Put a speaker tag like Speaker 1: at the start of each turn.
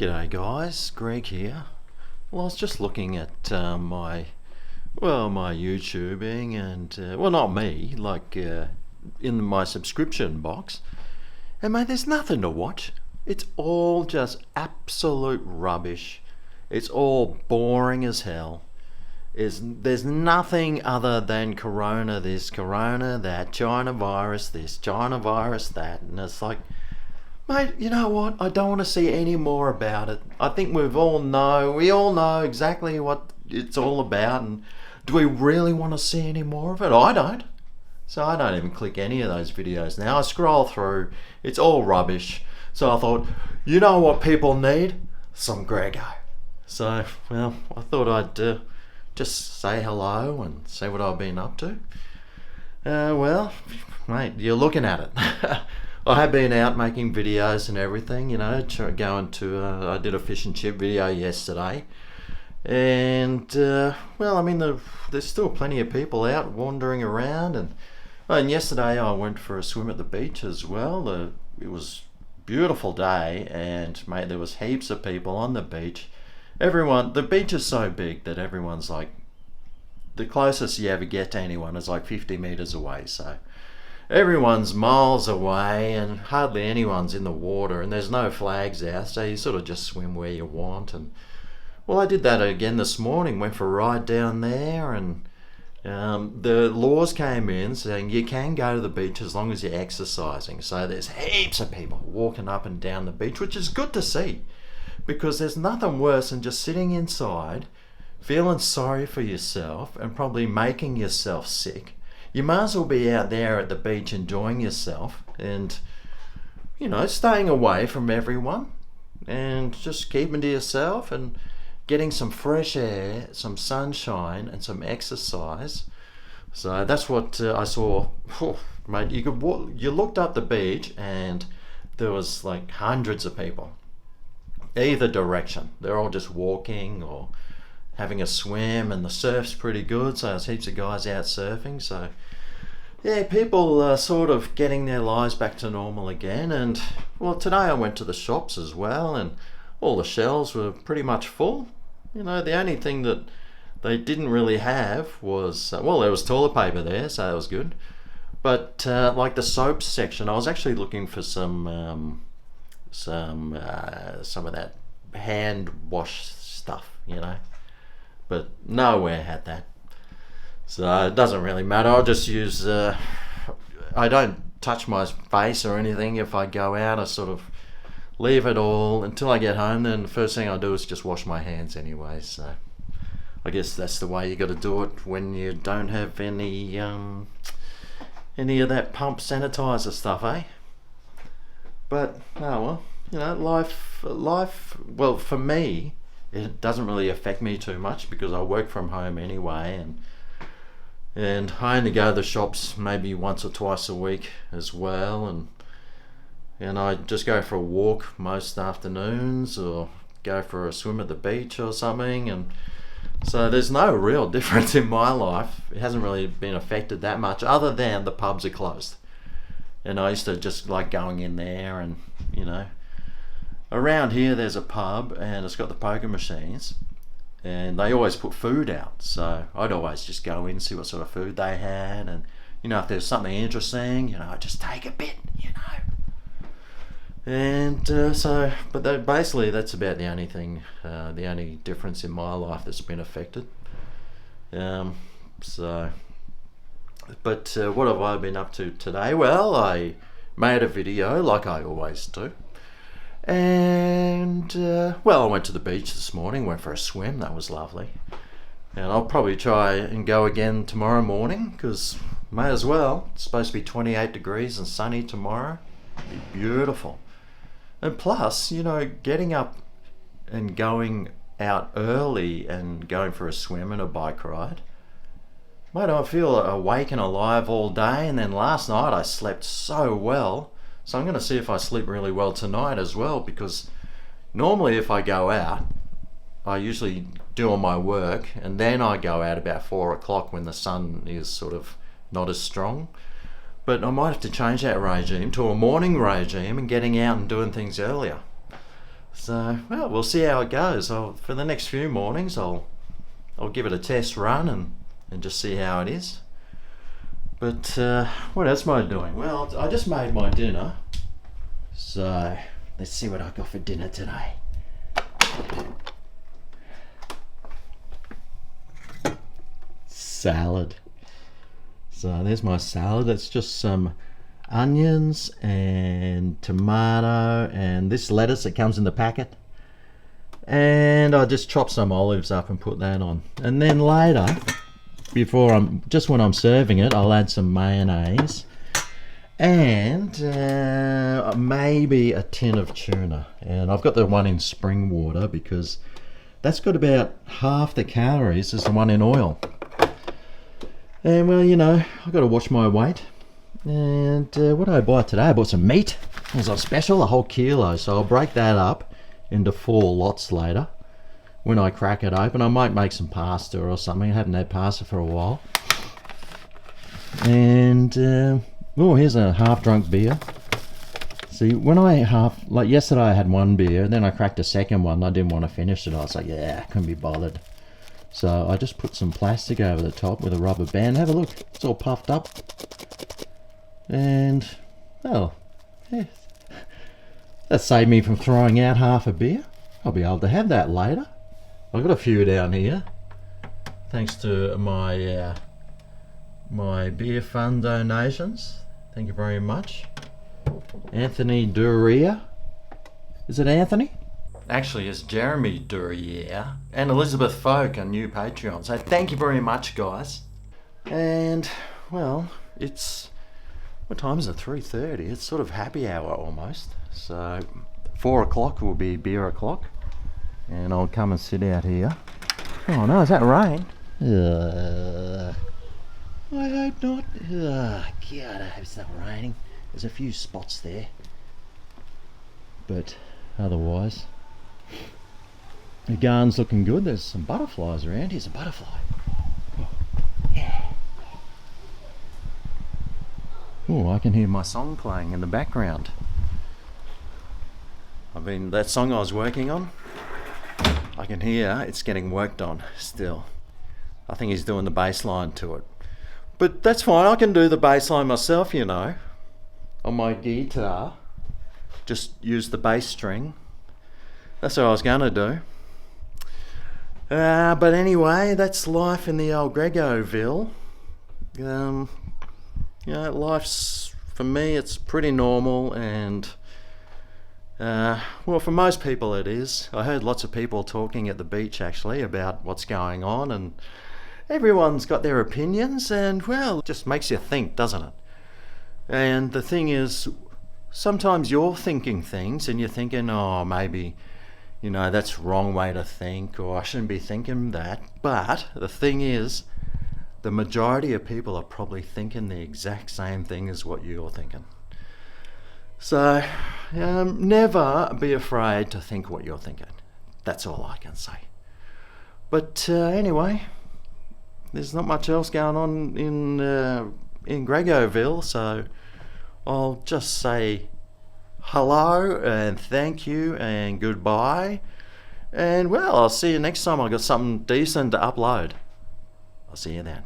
Speaker 1: G'day guys, Greg here. Well, I was just looking at my YouTubing and, not me, in my subscription box. And mate, there's nothing to watch. It's all just absolute rubbish. It's all boring as hell. There's nothing other than Corona this, Corona that, China virus this, China virus that. And it's like, mate, you know what? I don't want to see any more about it. I think we all know exactly what it's all about. And do we really want to see any more of it? I don't. So I don't even click any of those videos now. I scroll through. It's all rubbish. So I thought, you know what people need? Some Grego. So, well, I thought I'd just say hello and see what I've been up to. Well, mate, you're looking at it. I have been out making videos and everything, you know, I did a fish and chip video yesterday. And, there's still plenty of people out wandering around. And yesterday I went for a swim at the beach as well. It was a beautiful day and, mate, there was heaps of people on the beach. The beach is so big that everyone's like, the closest you ever get to anyone is like 50 meters away, so everyone's miles away and hardly anyone's in the water and there's no flags out, so you sort of just swim where you want. And well, I did that again this morning, went for a ride down there, and the laws came in saying you can go to the beach as long as you're exercising. So there's heaps of people walking up and down the beach, which is good to see, because there's nothing worse than just sitting inside feeling sorry for yourself and probably making yourself sick. You might as well be out there at the beach enjoying yourself and, you know, staying away from everyone and just keeping to yourself and getting some fresh air, some sunshine and some exercise. So that's what I saw. Mate, you looked up the beach and there was like hundreds of people, either direction. They're all just walking or having a swim, and the surf's pretty good, so there's heaps of guys out surfing. So yeah, people are sort of getting their lives back to normal again. And well, today I went to the shops as well, and all the shelves were pretty much full. You know, the only thing that they didn't really have was there was toilet paper there, so that was good. But like the soaps section, I was actually looking for some of that hand wash stuff, you know, but nowhere had that. So it doesn't really matter. I'll just use, I don't touch my face or anything if I go out. I sort of leave it all until I get home. Then the first thing I do is just wash my hands anyway. So I guess that's the way you got to do it when you don't have any of that pump sanitizer stuff, eh? But oh well, you know, life. Well, for me, it doesn't really affect me too much because I work from home anyway, and I only go to the shops maybe once or twice a week as well, and I just go for a walk most afternoons or go for a swim at the beach or something. And so there's no real difference in my life. It hasn't really been affected that much, other than the pubs are closed. And I used to just like going in there, and you know, around here there's a pub and it's got the poker machines, and they always put food out, so I'd always just go in, see what sort of food they had, and you know, if there's something interesting, you know, I'd just take a bit, you know. And basically that's about the only thing, the only difference in my life that's been affected. What have I been up to today? Well, I made a video like I always do. And, I went to the beach this morning, went for a swim, that was lovely. And I'll probably try and go again tomorrow morning, because may as well. It's supposed to be 28 degrees and sunny tomorrow. It'll be beautiful. And plus, you know, getting up and going out early and going for a swim and a bike ride, mate, I feel awake and alive all day. And then last night I slept so well. So I'm going to see if I sleep really well tonight as well, because normally if I go out, I usually do all my work and then I go out about 4 o'clock when the sun is sort of not as strong. But I might have to change that regime to a morning regime and getting out and doing things earlier. So, well, we'll see how it goes. For the next few mornings, I'll give it a test run and just see how it is. But what else am I doing? Well, I just made my dinner. So, let's see what I got for dinner today. Salad. So there's my salad. It's just some onions and tomato and this lettuce that comes in the packet. And I just chop some olives up and put that on. And then later, when I'm serving it, I'll add some mayonnaise and maybe a tin of tuna. And I've got the one in spring water because that's got about half the calories as the one in oil. And well, I've got to watch my weight. And what did I buy today? I bought some meat. It was on special, a whole kilo. So I'll break that up into 4 lots later. When I crack it open, I might make some pasta or something. I haven't had pasta for a while. And, here's a half-drunk beer. See, like yesterday I had one beer, and then I cracked a second one. I didn't want to finish it. I was like, I couldn't be bothered. So I just put some plastic over the top with a rubber band. Have a look. It's all puffed up. And, that saved me from throwing out half a beer. I'll be able to have that later. I've got a few down here. Thanks to my beer fund donations. Thank you very much. Anthony Duria. Is it Anthony? Actually, it's Jeremy Duria and Elizabeth Folk, a new Patreon. So thank you very much, guys. And, well, what time is it? 3:30. It's sort of happy hour almost. So 4 o'clock will be beer o'clock. And I'll come and sit out here. Oh no, is that rain? I hope not. God, I hope it's not raining. There's a few spots there. But otherwise, the garden's looking good. There's some butterflies around. Here's a butterfly. Oh, yeah. Oh, I can hear my song playing in the background. That song I was working on, I can hear it's getting worked on still. I think he's doing the bass line to it. But that's fine, I can do the bass line myself, on my guitar. Just use the bass string. That's what I was gonna do. But anyway, that's life in the old Grego Ville. Life's, for me, it's pretty normal and for most people it is. I heard lots of people talking at the beach actually about what's going on, and everyone's got their opinions, and well, it just makes you think, doesn't it? And the thing is, sometimes you're thinking things and you're thinking, oh, maybe, that's the wrong way to think, or I shouldn't be thinking that. But the thing is, the majority of people are probably thinking the exact same thing as what you're thinking. So, never be afraid to think what you're thinking. That's all I can say. But anyway, there's not much else going on in Grego Ville, so I'll just say hello and thank you and goodbye. And well, I'll see you next time. I've got something decent to upload. I'll see you then.